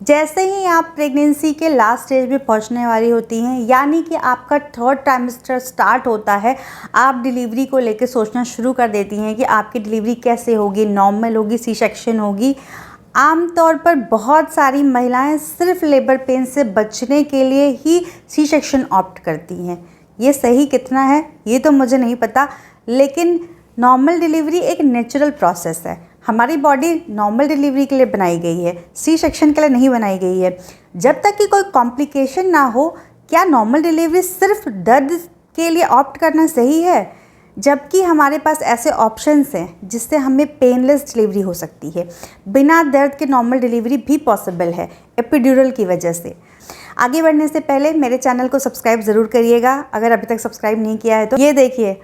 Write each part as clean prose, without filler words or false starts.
जैसे ही आप प्रेगनेंसी के लास्ट स्टेज में पहुंचने वाली होती हैं, यानी कि आपका थर्ड ट्राइमेस्टर स्टार्ट होता है, आप डिलीवरी को लेकर सोचना शुरू कर देती हैं कि आपकी डिलीवरी कैसे होगी, नॉर्मल होगी, सी सेक्शन होगी। आमतौर पर बहुत सारी महिलाएं सिर्फ लेबर पेन से बचने के लिए ही सी सेक्शन ऑप्ट करती हैं। ये सही कितना है ये तो मुझे नहीं पता, लेकिन नॉर्मल डिलीवरी एक नेचुरल प्रोसेस है। हमारी बॉडी नॉर्मल डिलीवरी के लिए बनाई गई है, सी सेक्शन के लिए नहीं बनाई गई है। जब तक कि कोई कॉम्प्लिकेशन ना हो, क्या नॉर्मल डिलीवरी सिर्फ दर्द के लिए ऑप्ट करना सही है? जबकि हमारे पास ऐसे ऑप्शंस हैं जिससे हमें पेनलेस डिलीवरी हो सकती है। बिना दर्द के नॉर्मल डिलीवरी भी पॉसिबल है एपिड्यूरल की वजह से। आगे बढ़ने से पहले मेरे चैनल को सब्सक्राइब ज़रूर करिएगा, अगर अभी तक सब्सक्राइब नहीं किया है तो। ये देखिए,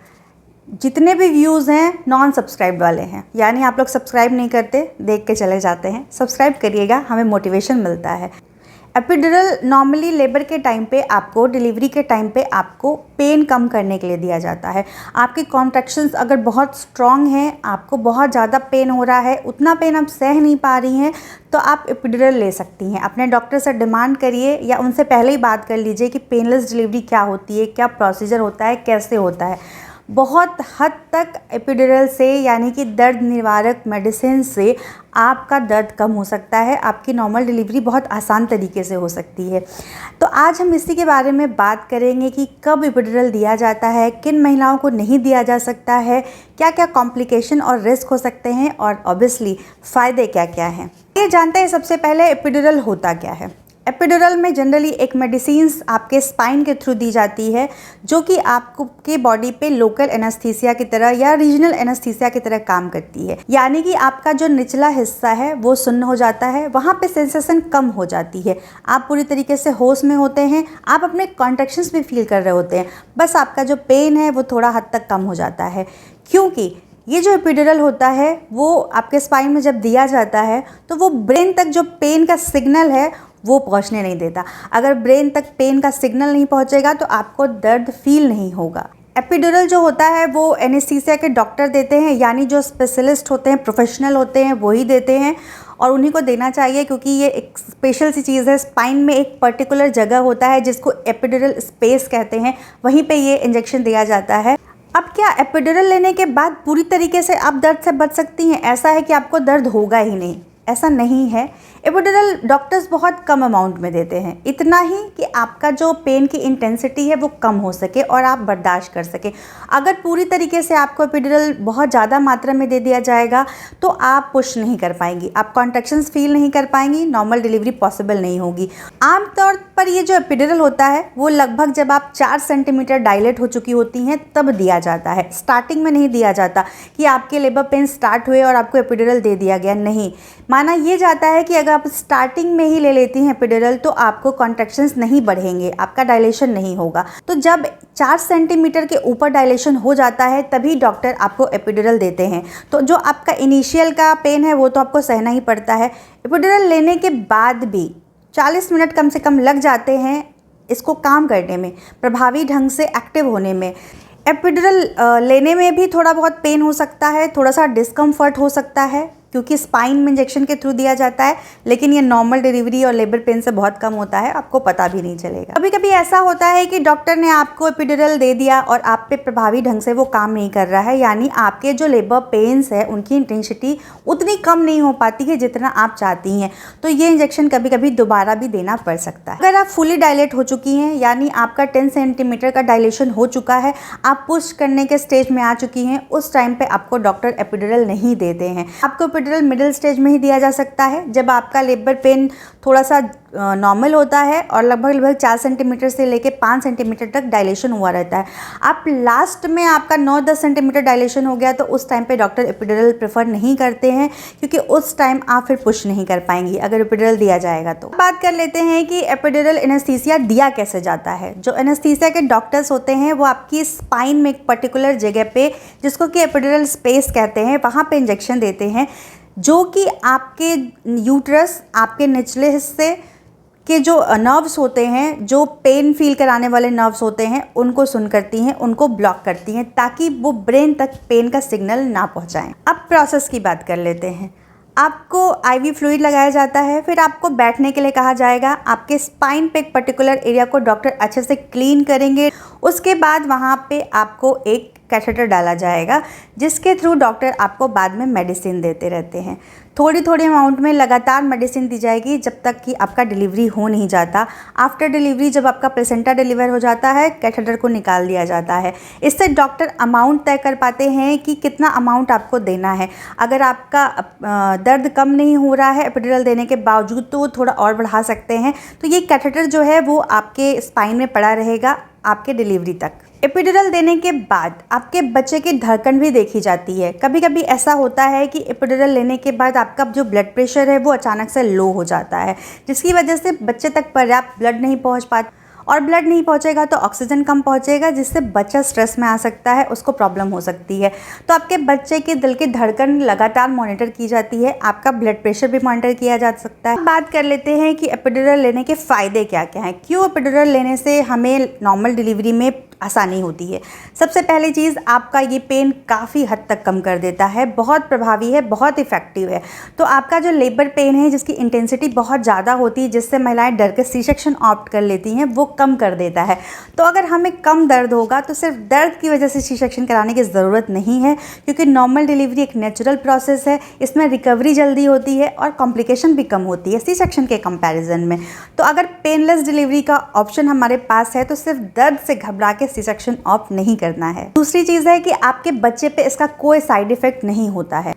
जितने भी व्यूज़ हैं नॉन सब्सक्राइब वाले हैं, यानी आप लोग सब्सक्राइब नहीं करते, देख के चले जाते हैं। सब्सक्राइब करिएगा, हमें मोटिवेशन मिलता है। एपिड्यूरल नॉर्मली लेबर के टाइम पे आपको, डिलीवरी के टाइम पे आपको पेन कम करने के लिए दिया जाता है। आपकी कॉन्ट्रैक्शंस अगर बहुत स्ट्रॉन्ग हैं, आपको बहुत ज़्यादा पेन हो रहा है, उतना पेन आप सह नहीं पा रही हैं, तो आप एपिड्यूरल ले सकती हैं। अपने डॉक्टर से डिमांड करिए या उनसे पहले ही बात कर लीजिए कि पेनलेस डिलीवरी क्या होती है, क्या प्रोसीजर होता है, कैसे होता है। बहुत हद तक एपिड्यूरल से, यानी कि दर्द निवारक मेडिसिन से आपका दर्द कम हो सकता है, आपकी नॉर्मल डिलीवरी बहुत आसान तरीके से हो सकती है। तो आज हम इसी के बारे में बात करेंगे कि कब एपिड्यूरल दिया जाता है, किन महिलाओं को नहीं दिया जा सकता है, क्या क्या कॉम्प्लिकेशन और रिस्क हो सकते हैं, और ऑब्वियसली फ़ायदे क्या क्या हैं। ये जानते हैं सबसे पहले एपिड्यूरल होता क्या है। एपिड्यूरल में जनरली एक मेडिसिन्स आपके स्पाइन के थ्रू दी जाती है, जो कि आपको के बॉडी पे लोकल एनेस्थीसिया की तरह या रीजनल एनेस्थीसिया की तरह काम करती है। यानी कि आपका जो निचला हिस्सा है वो सुन्न हो जाता है, वहाँ पे सेंसेशन कम हो जाती है, आप पूरी तरीके से होश में होते हैं, आप अपने कॉन्ट्रैक्शंस भी फील कर रहे होते हैं, बस आपका जो पेन है वो थोड़ा हद तक कम हो जाता है। क्योंकि ये जो एपिड्यूरल होता है वो आपके स्पाइन में जब दिया जाता है तो वो ब्रेन तक जो पेन का सिग्नल है वो पहुंचने नहीं देता। अगर ब्रेन तक पेन का सिग्नल नहीं पहुंचेगा तो आपको दर्द फील नहीं होगा। एपिड्यूरल जो होता है वो एनेस्थीसिया के डॉक्टर देते हैं, यानी जो स्पेशलिस्ट होते हैं, प्रोफेशनल होते हैं, वही देते हैं, और उन्हीं को देना चाहिए, क्योंकि ये एक स्पेशल सी चीज़ है। स्पाइन में एक पर्टिकुलर जगह होता है जिसको एपिड्यूरल स्पेस कहते हैं, वहीं पर ये इंजेक्शन दिया जाता है। अब क्या एपिड्यूरल लेने के बाद पूरी तरीके से आप दर्द से बच सकती हैं? ऐसा है कि आपको दर्द होगा ही नहीं, ऐसा नहीं है। एपिड्यूरल डॉक्टर्स बहुत कम अमाउंट में देते हैं, इतना ही कि आपका जो पेन की इंटेंसिटी है वो कम हो सके और आप बर्दाश्त कर सकें। अगर पूरी तरीके से आपको एपिड्यूरल बहुत ज़्यादा मात्रा में दे दिया जाएगा तो आप पुश नहीं कर पाएंगी, आप कॉन्ट्रैक्शंस फील नहीं कर पाएंगी, नॉर्मल डिलीवरी पॉसिबल नहीं होगी। आमतौर पर ये जो एपिड्यूरल होता है वो लगभग जब आप 4 सेंटीमीटर डायलेट हो चुकी होती हैं तब दिया जाता है। स्टार्टिंग में नहीं दिया जाता कि आपके लेबर पेन स्टार्ट हुए और आपको एपिड्यूरल दे दिया गया, नहीं। माना ये जाता है कि अगर आप स्टार्टिंग में ही ले लेती हैं एपिड्यूरल तो आपको कॉन्ट्रैक्शंस नहीं बढ़ेंगे, आपका डायलेशन नहीं होगा। तो जब 4 सेंटीमीटर के ऊपर डायलेशन हो जाता है तभी डॉक्टर आपको एपिड्यूरल देते हैं। तो जो आपका इनिशियल का पेन है वो तो आपको सहना ही पड़ता है। एपिड्यूरल लेने के बाद भी 40 मिनट कम से कम लग जाते हैं इसको काम करने में, प्रभावी ढंग से एक्टिव होने में। एपिड्यूरल लेने में भी थोड़ा बहुत पेन हो सकता है, थोड़ा सा डिस्कम्फर्ट हो सकता है, क्योंकि स्पाइन में इंजेक्शन के थ्रू दिया जाता है, लेकिन ये नॉर्मल डिलीवरी और लेबर पेन से बहुत कम होता है, आपको पता भी नहीं चलेगा। कभी कभी ऐसा होता है कि डॉक्टर ने आपको एपिड्यूरल दे दिया और आप पे प्रभावी ढंग से वो काम नहीं कर रहा है, यानी आपके जो लेबर पेन्स है उनकी इंटेंसिटी उतनी कम नहीं हो पाती है जितना आप चाहती हैं, तो ये इंजेक्शन कभी कभी दोबारा भी देना पड़ सकता है। अगर आप फुली डायलेट हो चुकी हैं, यानी आपका 10 सेंटीमीटर का डायलेशन हो चुका है, आप पुश करने के स्टेज में आ चुकी हैं, उस टाइम पे आपको डॉक्टर एपिड्यूरल नहीं देते हैं। आपको एपिड्यूरल मिडिल स्टेज में ही दिया जा सकता है, जब आपका लेबर पेन थोड़ा सा नॉर्मल होता है और लगभग 4 सेंटीमीटर से लेके 5 सेंटीमीटर तक डायलेशन हुआ रहता है। आप लास्ट में आपका 9-10 सेंटीमीटर डायलेशन हो गया तो उस टाइम पे डॉक्टर एपिड्यूरल प्रेफर नहीं करते हैं, क्योंकि उस टाइम आप फिर पुश नहीं कर पाएंगी अगर एपिड्यूरल दिया जाएगा तो। बात कर लेते हैं कि एपिड्यूरल एनेस्थीसिया दिया कैसे जाता है। जो एनेस्थीसिया के डॉक्टर्स होते हैं वो आपकी स्पाइन में एक पर्टिकुलर जगह पे, जिसको कि एपिड्यूरल स्पेस कहते हैं, वहाँ पे इंजेक्शन देते हैं, जो कि आपके यूट्रस, आपके निचले हिस्से के जो नर्व्स होते हैं, जो पेन फील कराने वाले नर्व्स होते हैं, उनको सुन करती हैं, उनको ब्लॉक करती हैं, ताकि वो ब्रेन तक पेन का सिग्नल ना पहुंचाएं। अब प्रोसेस की बात कर लेते हैं। आपको आईवी फ्लूइड लगाया जाता है, फिर आपको बैठने के लिए कहा जाएगा। आपके स्पाइन पे एक पर्टिकुलर एरिया को डॉक्टर अच्छे से क्लीन करेंगे। उसके बाद वहाँ पे आपको एक कैथेटर डाला जाएगा, जिसके थ्रू डॉक्टर आपको बाद में मेडिसिन देते रहते हैं। थोड़ी थोड़ी अमाउंट में लगातार मेडिसिन दी जाएगी जब तक कि आपका डिलीवरी हो नहीं जाता। आफ्टर डिलीवरी जब आपका प्लेसेंटा डिलीवर हो जाता है, कैथेटर को निकाल दिया जाता है। इससे डॉक्टर अमाउंट तय कर पाते हैं कि कितना अमाउंट आपको देना है। अगर आपका दर्द कम नहीं हो रहा है एपिड्यूरल देने के बावजूद, तो वो थोड़ा और बढ़ा सकते हैं। तो ये कैथेटर जो है वो आपके स्पाइन में पड़ा रहेगा आपके डिलीवरी तक। एपिड्यूरल देने के बाद आपके बच्चे की धड़कन भी देखी जाती है। कभी कभी ऐसा होता है कि एपिड्यूरल लेने के बाद आपका जो ब्लड प्रेशर है वो अचानक से लो हो जाता है, जिसकी वजह से बच्चे तक पर्याप्त ब्लड नहीं पहुंच पाता, और ब्लड नहीं पहुंचेगा तो ऑक्सीजन कम पहुंचेगा, जिससे बच्चा स्ट्रेस में आ सकता है, उसको प्रॉब्लम हो सकती है। तो आपके बच्चे के दिल की धड़कन लगातार मॉनिटर की जाती है, आपका ब्लड प्रेशर भी मॉनिटर किया जा सकता है। बात कर लेते हैं कि एपिड्यूरल लेने के फ़ायदे क्या क्या हैं, क्यों एपिड्यूरल लेने से हमें नॉर्मल डिलीवरी में आसानी होती है। सबसे पहली चीज़, आपका ये पेन काफ़ी हद तक कम कर देता है, बहुत प्रभावी है, बहुत इफ़ेक्टिव है। तो आपका जो लेबर पेन है जिसकी इंटेंसिटी बहुत ज़्यादा होती है, जिससे महिलाएं डर के सी सेक्शन ऑप्ट कर लेती हैं, वो कम कर देता है। तो अगर हमें कम दर्द होगा तो सिर्फ दर्द की वजह से सी सेक्शन कराने की ज़रूरत नहीं है, क्योंकि नॉर्मल डिलीवरी एक नेचुरल प्रोसेस है। इसमें रिकवरी जल्दी होती है और कॉम्प्लिकेशन भी कम होती है सी सेक्शन के कंपैरिजन में। तो अगर पेनलेस डिलीवरी का ऑप्शन हमारे पास है तो सिर्फ दर्द से घबरा के सी सेक्शन ऑफ नहीं करना है। दूसरी चीज़ है कि आपके बच्चे पे इसका कोई साइड इफेक्ट नहीं होता है।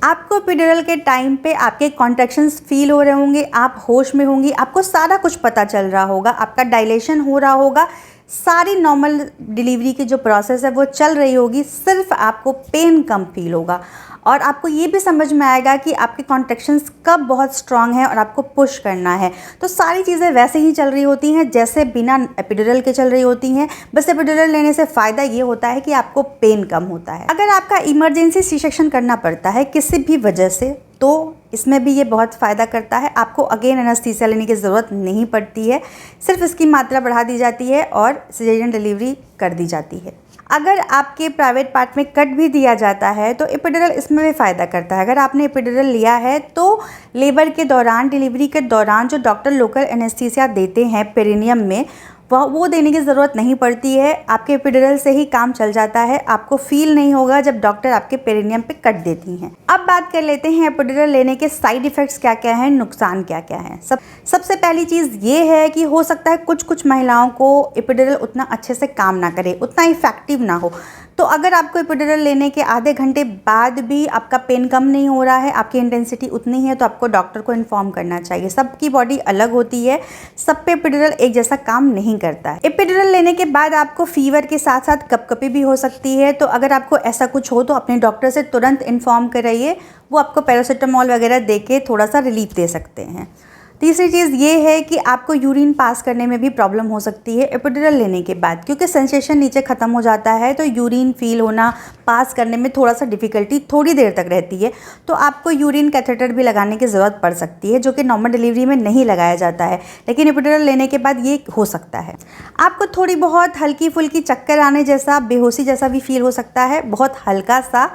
आपको एपिड्यूरल के टाइम पे आपके कॉन्ट्रैक्शंस फील हो रहे होंगे, आप होश में होंगी, आपको सारा कुछ पता चल रहा होगा, आपका डायलेशन हो रहा होगा, सारी नॉर्मल डिलीवरी की जो प्रोसेस है वो चल रही होगी, सिर्फ आपको पेन कम फील होगा। और आपको ये भी समझ में आएगा कि आपके कॉन्ट्रैक्शंस कब बहुत स्ट्रांग है और आपको पुश करना है। तो सारी चीज़ें वैसे ही चल रही होती हैं जैसे बिना एपिड्यूरल के चल रही होती हैं। बस एपिड्यूरल लेने से फ़ायदा ये होता है कि आपको पेन कम होता है। अगर आपका इमरजेंसी सी सेक्शन करना पड़ता है किसी भी वजह से, तो इसमें भी ये बहुत फ़ायदा करता है। आपको अगेन एनेस्थीसिया लेने की ज़रूरत नहीं पड़ती है, सिर्फ इसकी मात्रा बढ़ा दी जाती है और सिजेरियन डिलीवरी कर दी जाती है। अगर आपके प्राइवेट पार्ट में कट भी दिया जाता है तो एपिड्यूरल इसमें भी फ़ायदा करता है। अगर आपने एपिड्यूरल लिया है तो लेबर के दौरान, डिलीवरी के दौरान जो डॉक्टर लोकल एनेस्थीसिया देते हैं पेरिनियम में, वो देने की ज़रूरत नहीं पड़ती है। आपके एपिड्यूरल से ही काम चल जाता है, आपको फील नहीं होगा जब डॉक्टर आपके पेरिनियम पे कट देती हैं। अब बात कर लेते हैं एपिड्यूरल लेने के साइड इफ़ेक्ट्स क्या क्या हैं, नुकसान क्या क्या हैं। सबसे पहली चीज़ ये है कि हो सकता है कुछ महिलाओं को एपिड्यूरल उतना अच्छे से काम ना करे, उतना इफ़ेक्टिव ना हो। तो अगर आपको एपिड्यूरल लेने के आधे घंटे बाद भी आपका पेन कम नहीं हो रहा है, आपकी इंटेंसिटी उतनी है, तो आपको डॉक्टर को इन्फॉर्म करना चाहिए। सबकी बॉडी अलग होती है, सब पे एपिड्यूरल एक जैसा काम नहीं करता है। एपिड्यूरल लेने के बाद आपको फीवर के साथ साथ कपकपी भी हो सकती है। तो अगर आपको ऐसा कुछ हो तो अपने डॉक्टर से तुरंत इन्फॉर्म कराइए, वो आपको पैरासीटामोल वगैरह दे के थोड़ा सा रिलीफ दे सकते हैं। तीसरी चीज़ ये है कि आपको यूरिन पास करने में भी प्रॉब्लम हो सकती है एपिड्यूरल लेने के बाद, क्योंकि सेंसेशन नीचे ख़त्म हो जाता है, तो यूरिन फील होना, पास करने में थोड़ा सा डिफ़िकल्टी थोड़ी देर तक रहती है। तो आपको यूरिन कैथेटर भी लगाने की ज़रूरत पड़ सकती है, जो कि नॉर्मल डिलीवरी में नहीं लगाया जाता है, लेकिन एपिड्यूरल लेने के बाद ये हो सकता है। आपको थोड़ी बहुत हल्की फुल्की चक्कर आने जैसा, बेहोशी जैसा भी फील हो सकता है, बहुत हल्का सा।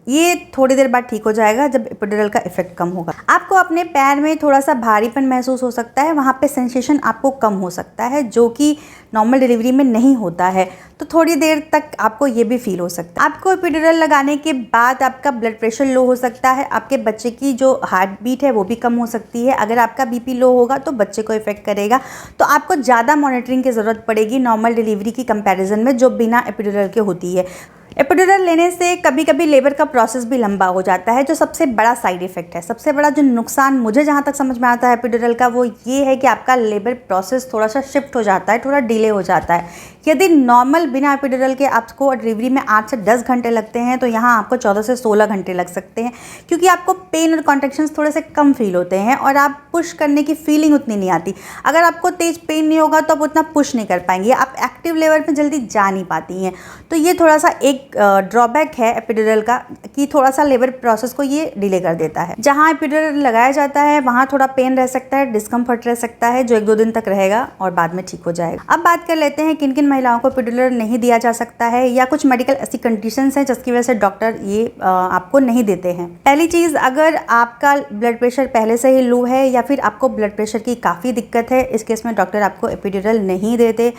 ये थोड़ी देर बाद ठीक हो जाएगा जब एपिड्यूरल का इफेक्ट कम होगा। आपको अपने पैर में थोड़ा सा भारीपन महसूस हो सकता है, वहाँ पे सेंसेशन आपको कम हो सकता है, जो कि नॉर्मल डिलीवरी में नहीं होता है। तो थोड़ी देर तक आपको ये भी फील हो सकता है। आपको एपिड्यूरल लगाने के बाद आपका ब्लड प्रेशर लो हो सकता है, आपके बच्चे की जो हार्ट बीट है वो भी कम हो सकती है। अगर आपका बीपी लो होगा तो बच्चे को इफेक्ट करेगा। तो आपको ज़्यादा मॉनिटरिंग की ज़रूरत पड़ेगी नॉर्मल डिलीवरी की कंपैरिजन में, जो बिना एपिड्यूरल के होती है। एपिड्यूरल लेने से कभी कभी लेबर का प्रोसेस भी लंबा हो जाता है, जो सबसे बड़ा साइड इफ़ेक्ट है। सबसे बड़ा जो नुकसान मुझे जहाँ तक समझ में आता है एपिड्यूरल का, वो ये है कि आपका लेबर प्रोसेस थोड़ा सा शिफ्ट हो जाता है, थोड़ा डिले हो जाता है। यदि नॉर्मल बिना एपिड्यूरल के आपको डिलीवरी में 8 से 10 घंटे लगते हैं, तो यहाँ आपको 14 से 16 घंटे लग सकते हैं, क्योंकि आपको पेन और कॉन्ट्रैक्शंस थोड़े से कम फील होते हैं और आप पुश करने की फीलिंग उतनी नहीं आती। अगर आपको तेज़ पेन नहीं होगा तो आप उतना पुश नहीं कर पाएंगे, आप एक्टिव लेबर में जल्दी जा नहीं पाती हैं। तो ये थोड़ा सा एक ड्रॉबैक है एपिड्यूरल का, कि थोड़ा सा लेबर प्रोसेस को ये डिले कर देता है। जहाँ एपिड्यूरल लगाया जाता है वहाँ थोड़ा पेन रह सकता है, डिस्कम्फर्ट रह सकता है, जो 1-2 दिन तक रहेगा और बाद में ठीक हो जाएगा। अब बात कर लेते हैं किन किन महिलाओं को एपिड्यूरल नहीं दिया जा सकता है या कुछ मेडिकल ऐसी कंडीशंस हैं जिसकी वजह से डॉक्टर ये आपको नहीं देते हैं। पहली चीज़, अगर आपका ब्लड प्रेशर पहले से ही लो है या फिर आपको ब्लड प्रेशर की काफ़ी दिक्कत है, इस केस में डॉक्टर आपको एपिड्यूरल नहीं देते।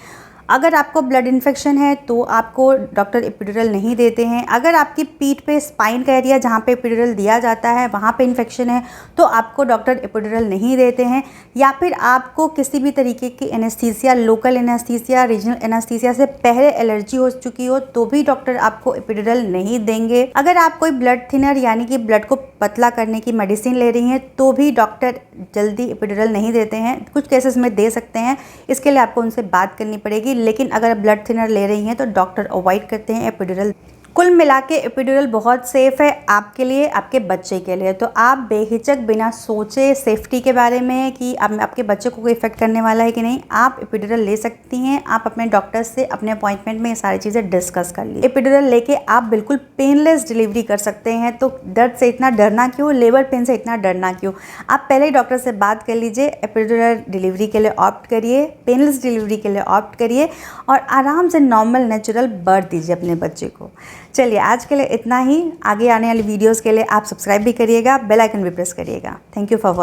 अगर आपको ब्लड इन्फेक्शन है तो आपको डॉक्टर एपिड्यूरल नहीं देते हैं। अगर आपकी पीठ पे स्पाइन का एरिया जहाँ पे एपिड्यूरल दिया जाता है वहाँ पे इन्फेक्शन है तो आपको डॉक्टर एपिड्यूरल नहीं देते हैं। या फिर आपको किसी भी तरीके की anaesthesia, local anaesthesia, regional anaesthesia से पहले एलर्जी हो चुकी हो तो भी डॉक्टर आपको एपिड्यूरल नहीं देंगे। अगर आप कोई ब्लड थिनर यानी कि ब्लड को पतला करने की मेडिसिन ले रही हैं तो भी डॉक्टर जल्दी एपिड्यूरल नहीं देते हैं। कुछ केसेस में दे सकते हैं, इसके लिए आपको उनसे बात करनी पड़ेगी, लेकिन अगर ब्लड थिनर ले रही हैं तो डॉक्टर अवॉइड करते हैं एपिड्यूरल। कुल मिला के एपिड्यूरल बहुत सेफ़ है आपके लिए, आपके बच्चे के लिए। तो आप बेहिचक बिना सोचे सेफ्टी के बारे में कि आपके बच्चे को कोई इफेक्ट करने वाला है कि नहीं, आप एपिड्यूरल ले सकती हैं। आप अपने डॉक्टर से अपने अपॉइंटमेंट में ये सारी चीज़ें डिस्कस कर लीजिए। एपिड्यूरल लेके आप बिल्कुल पेनलेस डिलीवरी कर सकते हैं। तो दर्द से इतना डरना क्यों, लेबर पेन से इतना डरना क्यों? आप पहले ही डॉक्टर से बात कर लीजिए, एपिड्यूरल डिलीवरी के लिए ऑप्ट करिए, पेनलेस डिलीवरी के लिए ऑप्ट करिए और आराम से नॉर्मल नेचुरल बर्थ दीजिए अपने बच्चे को। चलिए आज के लिए इतना ही। आगे आने वाली वीडियोस के लिए आप सब्सक्राइब भी करिएगा, बेल आइकन भी प्रेस करिएगा। Thank you for watching.